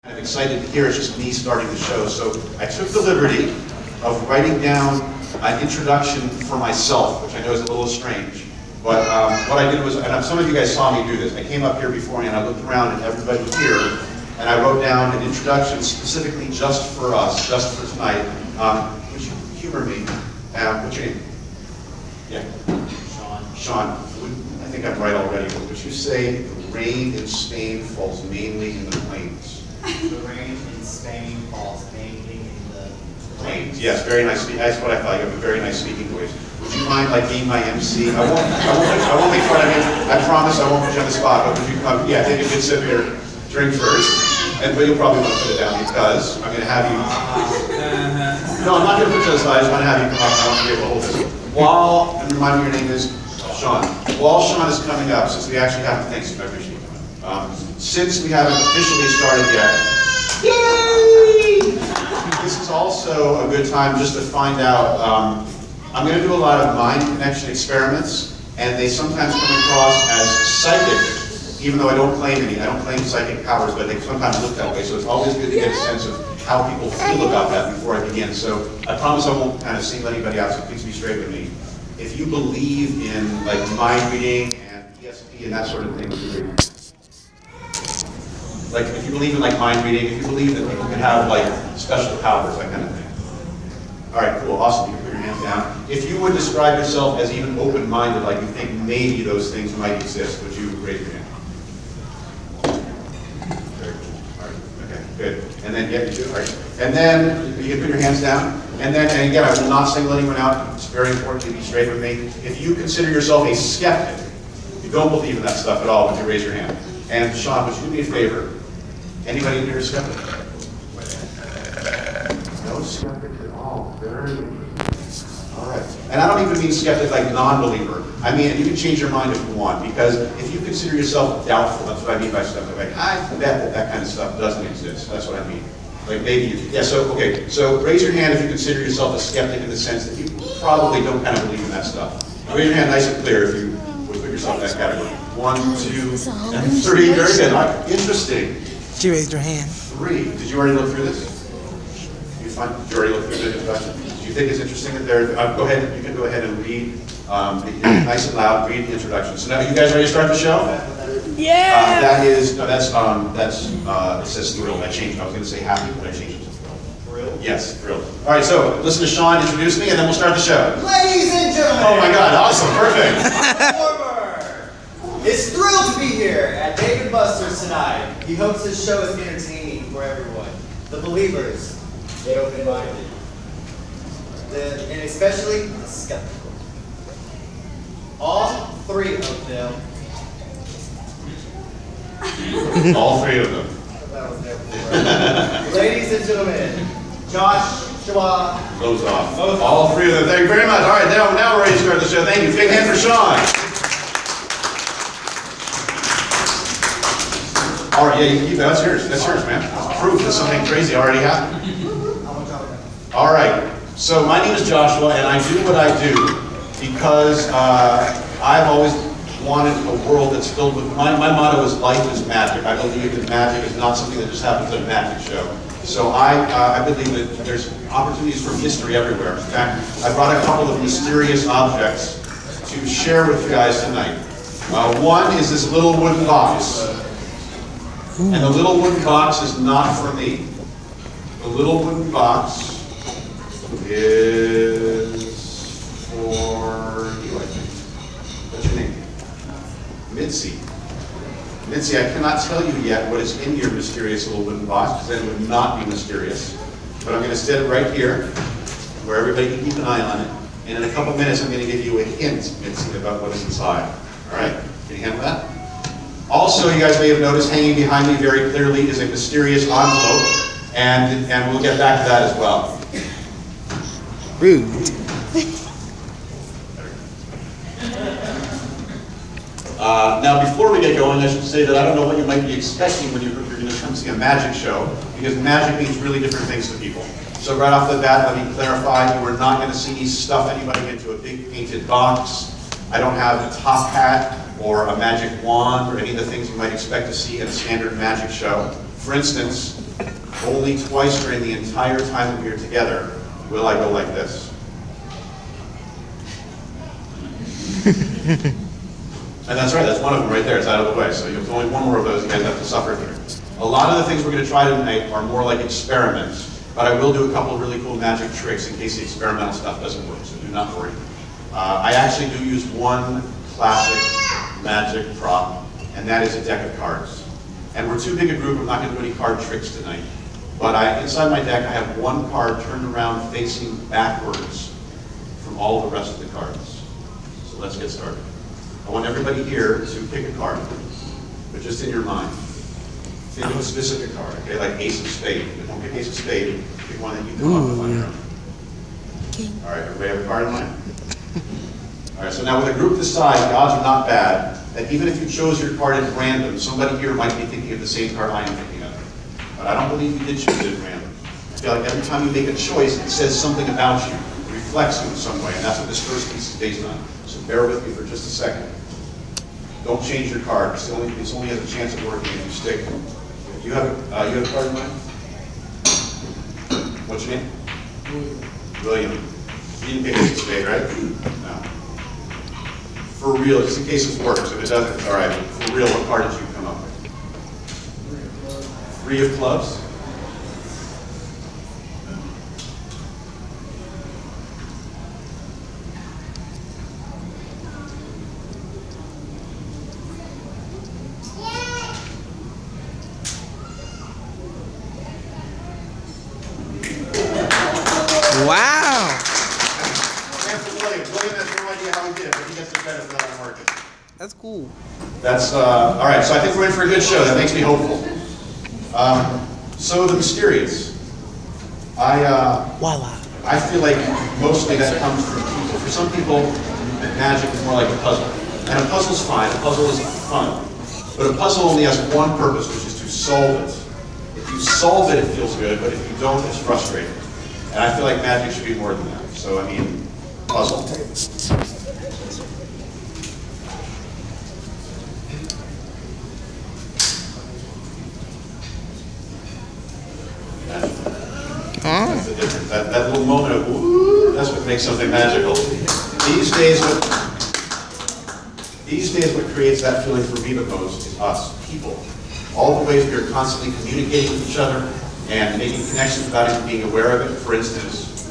I'm excited to hear. It's just me starting the show. So I took the liberty of writing down an introduction for myself, which I know is a little strange. But what I did was, and some of you guys saw me do this, I came up here beforehand, I looked around and everybody was here, and I wrote down an introduction specifically just for us, just for tonight. Would you humor me? What's your name? Yeah. Sean. I think I'm right already, but would you say the rain in Spain falls mainly in the plains? The rain in Spain falls mainly in the plains. Yes, very nice. That's what I thought. You have a very nice speaking voice. Would you mind being my MC? I won't make fun of you. I promise I won't put you on the spot. But would you come? Yeah, take a good sip here. Drink first, but you'll probably want to put it down because I'm going to have you. No, I'm not going to put you on the spot. I just want to have you come up. I want to be able to hold this. And remind me your name is Sean. While Sean is coming up, since we actually haven't, thanks, I appreciate you coming. Since we haven't officially started yet, yay! This is also a good time just to find out. I'm going to do a lot of mind connection experiments, and they sometimes come across as psychic, even though I don't claim any. I don't claim psychic powers, but they sometimes look that way. So it's always good to get a sense of how people feel about that before I begin. So I promise I won't kind of single anybody out, so please be straight with me. If you believe in like mind reading and ESP and that sort of thing, like if you believe in like mind reading, if you believe that people can have like special powers, that kind of thing. All right, cool, awesome. You can put your hands down. If you would describe yourself as even open-minded, like you think maybe those things might exist, would you raise your hand? Very cool. All right. Okay, good. And then yeah, you do. All right. And then you can put your hands down. And then, and again, I will not single anyone out. It's very important to be straight with me. If you consider yourself a skeptic, you don't believe in that stuff at all, would you raise your hand? And Sean, would you do me a favor? Anybody in here is skeptic? No skeptic at all. Very interesting. All right. And I don't even mean skeptic like non-believer. I mean, you can change your mind if you want, because if you consider yourself doubtful, that's what I mean by skeptic. Like, I bet that kind of stuff doesn't exist. That's what I mean. Like maybe, yeah, so, okay, so raise your hand if you consider yourself a skeptic in the sense that you probably don't kind of believe in that stuff. Raise your hand nice and clear if you would put yourself in that category. 1, 2, and 3. Very good. Interesting. Did you raise your hand? 3. Did you already look through this? Did you already look through the introduction? Do you think it's interesting that there? Go ahead. You can go ahead and read nice and loud. Read the introduction. So now, you guys ready to start the show? Yeah. That is no. It says thrilled. I changed. I was going to say happy, but I changed it to thrilled. Thrilled? Yes, thrilled. All right. So listen to Sean introduce me, and then we'll start the show. Ladies and gentlemen! Oh my God! Awesome. Perfect. Former is thrilled to be here at Dave & Buster's tonight. He hopes his show is entertaining for everyone. The believers, the open-minded, and especially the skeptical. All 3 of them. All 3 of them. That was never Ladies and gentlemen, Joshua. Close off. All 3 of them. Thank you very much. All right. Now we're ready to start the show. Thank you. Big hand for Sean. All right. Yeah, you can keep that. That's yours. That's yours, man. That's proof that something crazy already happened. All right. So my name is Joshua, and I do what I do because I've always wanted a world that's filled with, my motto is life is magic. I believe that magic is not something that just happens at a magic show. So I believe that there's opportunities for mystery everywhere. In fact, I brought a couple of mysterious objects to share with you guys tonight. One is this little wooden box. And the little wooden box is not for me. The little wooden box is for you, I think. What's your name? Mitzi. Mitzi, I cannot tell you yet what is in your mysterious little wooden box, because then it would not be mysterious. But I'm going to set it right here, where everybody can keep an eye on it. And in a couple minutes, I'm going to give you a hint, Mitzi, about what is inside. All right? Can you handle that? Also, you guys may have noticed, hanging behind me very clearly is a mysterious envelope, and we'll get back to that as well. Rude. Now, before we get going, I should say that I don't know what you might be expecting when you're going to come see a magic show, because magic means really different things to people. So right off the bat, let me clarify, you are not going to see me stuff anybody into a big painted box. I don't have a top hat or a magic wand or any of the things you might expect to see at a standard magic show. For instance, Only twice during the entire time we're together will I go like this. And that's right, that's one of them right there, it's out of the way. So there's only one more of those you guys have to suffer through. A lot of the things we're going to try tonight are more like experiments, but I will do a couple of really cool magic tricks in case the experimental stuff doesn't work, so do not worry. I actually do use one classic magic prop, and that is a deck of cards. And we're too big a group, I'm not going to do any card tricks tonight. But inside my deck, I have one card turned around facing backwards from all the rest of the cards. So let's get started. I want everybody here to pick a card, but just in your mind. Think of a specific card, okay, like Ace of Spades. But don't pick Ace of Spades, pick one that you come up with on your own. All right, everybody have a card in mind? All right, so now with a group this size, the odds are not bad that even if you chose your card at random, somebody here might be thinking of the same card I am thinking of. But I don't believe you did choose it at random. I feel like every time you make a choice, it says something about you, it reflects you in some way, and that's what this first piece is based on. So bear with me for just a second. Don't change your card. This only has a chance of working if you stick. You have a card in mind? What's your name? William. You didn't pick Ace of Spades, right? No. For real, just in case this works. If it doesn't, it's all right. For real, what card did you come up with? Three of clubs. Wow. William has no idea how he did it, but he gets the credit for that one working. That's cool. That's, all right, so I think we're in for a good show. That makes me hopeful. So the mysterious. Voila. I feel like mostly that comes from people. For some people, magic is more like a puzzle. And a puzzle's fine, a puzzle is fun. But a puzzle only has one purpose, which is to solve it. If you solve it, it feels good, but if you don't, it's frustrating. And I feel like magic should be more than that. So, I mean, puzzle. That's the difference. That little moment of woo, that's what makes something magical. These days, what creates that feeling for me the most is us, people. All the ways we are constantly communicating with each other and making connections without even being aware of it. For instance,